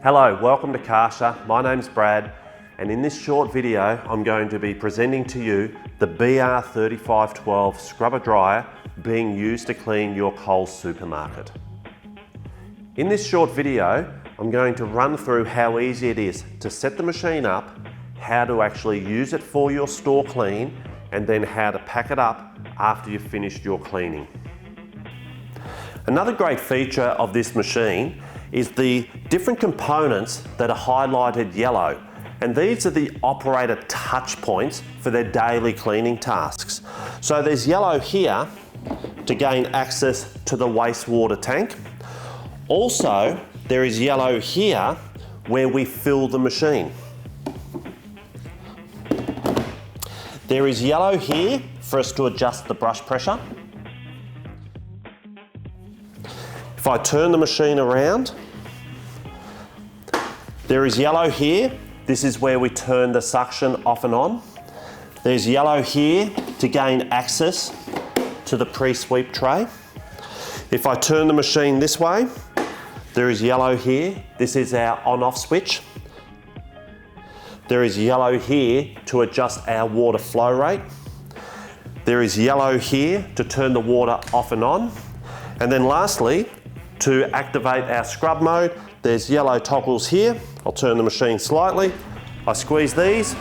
Hello, welcome to Kärcher. My name's Brad, and in this short video I'm going to be presenting to you the BR3512 scrubber dryer being used to clean your Coles supermarket. In this short video I'm going to run through how easy it is to set the machine up, how to actually use it for your store clean, and then how to pack it up after you've finished your cleaning. Another great feature of this machine is the different components that are highlighted yellow, and these are the operator touch points for their daily cleaning tasks. So there's yellow here to gain access to the wastewater tank. Also, there is yellow here where we fill the machine. There is yellow here for us to adjust the brush pressure. If I turn the machine around, there is yellow here. This is where we turn the suction off and on. There's yellow here to gain access to the pre-sweep tray. If I turn the machine this way, there is yellow here. This is our on-off switch. There is yellow here to adjust our water flow rate. There is yellow here to turn the water off and on. And then lastly, to activate our scrub mode, there's yellow toggles here. I'll turn the machine slightly. I squeeze these,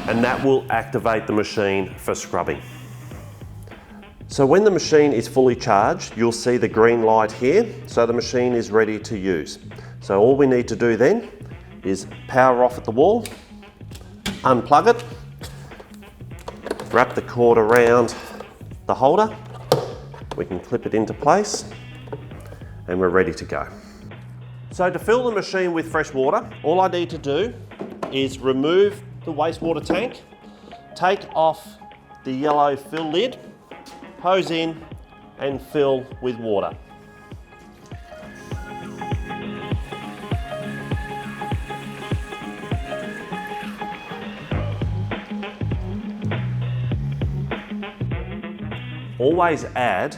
and that will activate the machine for scrubbing. So when the machine is fully charged, you'll see the green light here, so the machine is ready to use. So all we need to do then is power off at the wall, unplug it, wrap the cord around the holder, we can clip it into place, and we're ready to go. So to fill the machine with fresh water, all I need to do is remove the wastewater tank, take off the yellow fill lid, hose in, and fill with water. Always add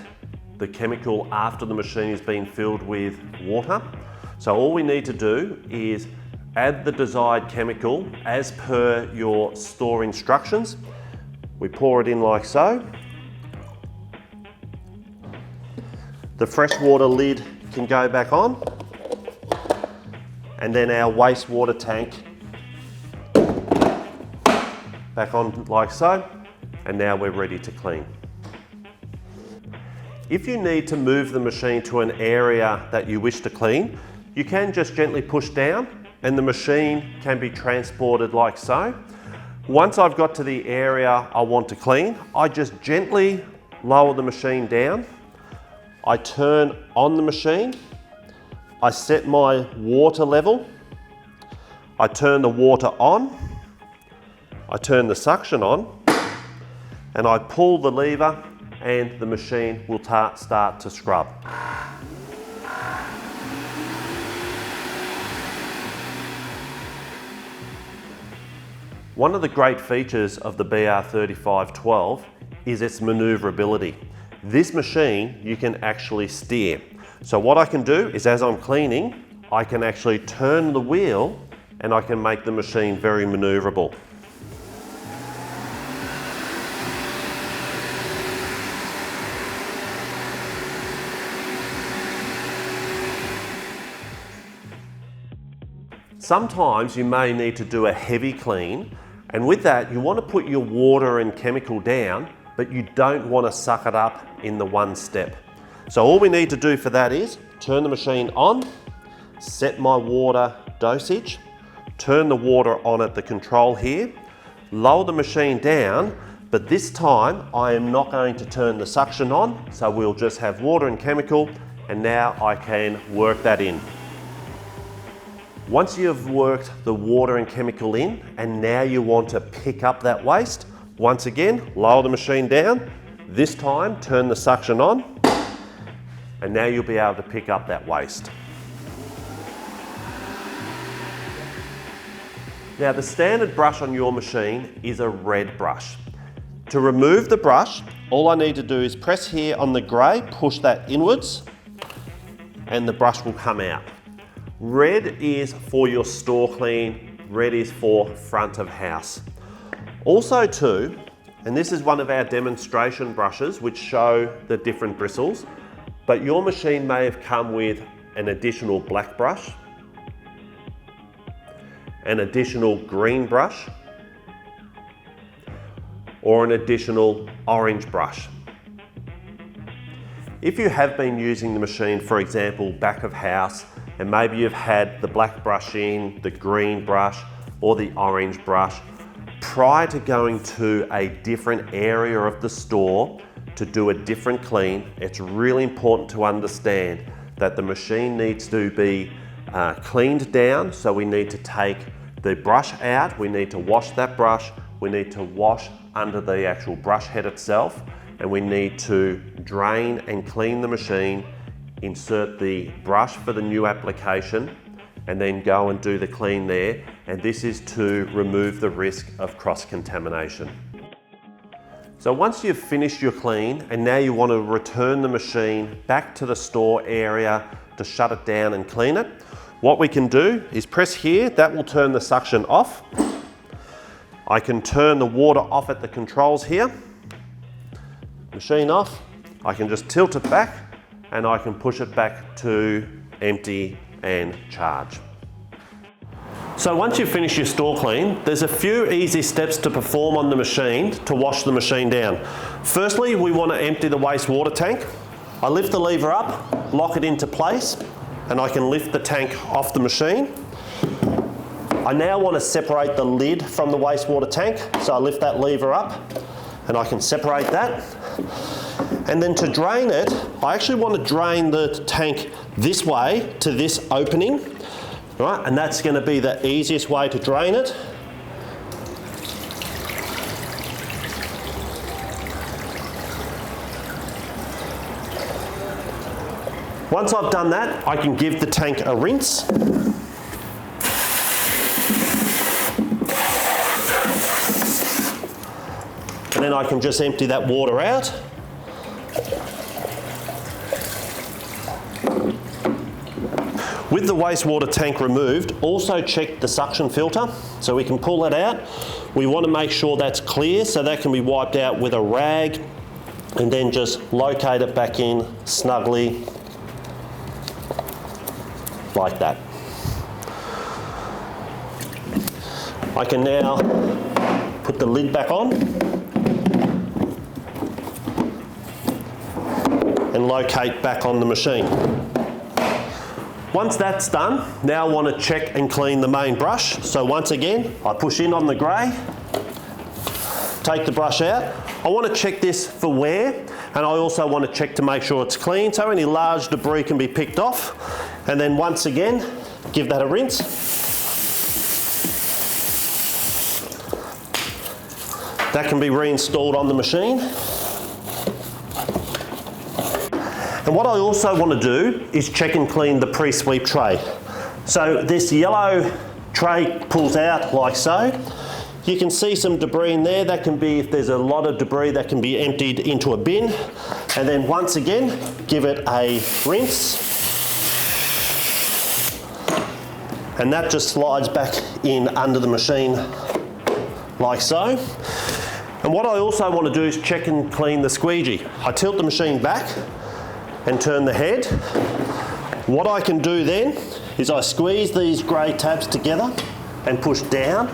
the chemical after the machine has been filled with water. So all we need to do is add the desired chemical as per your store instructions. We pour it in like so. The freshwater lid can go back on, and then our wastewater tank back on like so, and now we're ready to clean. If you need to move the machine to an area that you wish to clean, you can just gently push down and the machine can be transported like so. Once I've got to the area I want to clean, I just gently lower the machine down. I turn on the machine. I set my water level. I turn the water on. I turn the suction on, and I pull the lever and the machine will start to scrub. One of the great features of the BR3512 is its maneuverability. This machine you can actually steer. So what I can do is, as I'm cleaning, I can actually turn the wheel and I can make the machine very maneuverable. Sometimes you may need to do a heavy clean, and with that you want to put your water and chemical down, but you don't want to suck it up in the one step. So all we need to do for that is turn the machine on, set my water dosage, turn the water on at the control here, lower the machine down, but this time I am not going to turn the suction on, so we'll just have water and chemical, and now I can work that in. Once you've worked the water and chemical in, and now you want to pick up that waste, once again, lower the machine down, this time turn the suction on, and now you'll be able to pick up that waste. Now the standard brush on your machine is a red brush. To remove the brush, all I need to do is press here on the grey, push that inwards, and the brush will come out. Red is for your store clean, red is for front of house. Also too, and this is one of our demonstration brushes which show the different bristles, but your machine may have come with an additional black brush, an additional green brush, or an additional orange brush. If you have been using the machine, for example, back of house, and maybe you've had the black brush in, the green brush, or the orange brush, prior to going to a different area of the store to do a different clean, it's really important to understand that the machine needs to be cleaned down. So we need to take the brush out, we need to wash that brush, we need to wash under the actual brush head itself, and we need to drain and clean the machine, insert the brush for the new application, and then go and do the clean there. And this is to remove the risk of cross-contamination. So once you've finished your clean and now you want to return the machine back to the store area to shut it down and clean it, what we can do is press here, that will turn the suction off. I can turn the water off at the controls here. Machine off, I can just tilt it back and I can push it back to empty and charge. So once you've finished your store clean, there's a few easy steps to perform on the machine to wash the machine down. Firstly, we want to empty the wastewater tank. I lift the lever up, lock it into place, and I can lift the tank off the machine. I now want to separate the lid from the wastewater tank, so I lift that lever up and I can separate that. And then to drain it, I actually want to drain the tank this way to this opening, right? And that's going to be the easiest way to drain it. Once I've done that, I can give the tank a rinse. And then I can just empty that water out. With the wastewater tank removed, also check the suction filter. So we can pull that out. We want to make sure that's clear, so that can be wiped out with a rag and then just locate it back in snugly like that. I can now put the lid back on and locate back on the machine. Once that's done, now I want to check and clean the main brush. So once again, I push in on the grey, take the brush out. I want to check this for wear, and I also want to check to make sure it's clean, so any large debris can be picked off. And then once again, give that a rinse. That can be reinstalled on the machine. And what I also want to do is check and clean the pre-sweep tray. So this yellow tray pulls out like so. You can see some debris in there. That can be, if there's a lot of debris, that can be emptied into a bin. And then once again, give it a rinse. And that just slides back in under the machine like so. And what I also want to do is check and clean the squeegee. I tilt the machine back and turn the head. What I can do then is I squeeze these grey tabs together and push down.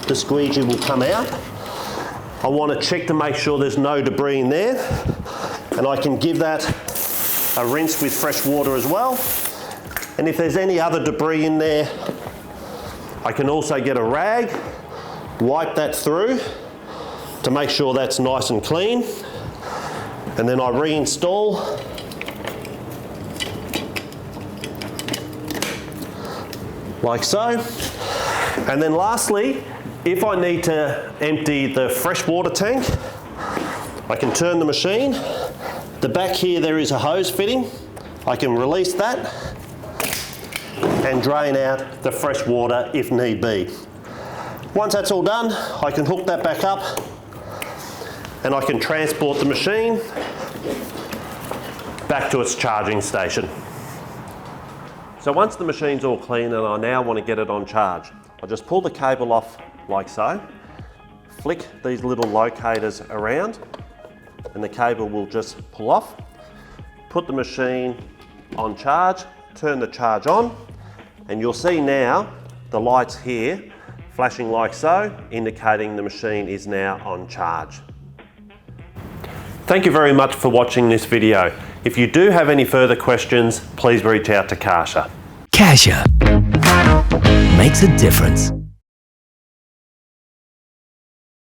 The squeegee will come out. I want to check to make sure there's no debris in there, and I can give that a rinse with fresh water as well. And if there's any other debris in there, I can also get a rag, wipe that through to make sure that's nice and clean, and then I reinstall. Like so. And then lastly, if I need to empty the freshwater tank, I can turn the machine. The back here there is a hose fitting. I can release that and drain out the fresh water if need be. Once that's all done, I can hook that back up and I can transport the machine back to its charging station. So once the machine's all clean and I now want to get it on charge, I just pull the cable off like so, flick these little locators around and the cable will just pull off, put the machine on charge, turn the charge on, and you'll see now the lights here flashing like so, indicating the machine is now on charge. Thank you very much for watching this video. If you do have any further questions, please reach out to Kärcher. Kärcher makes a difference.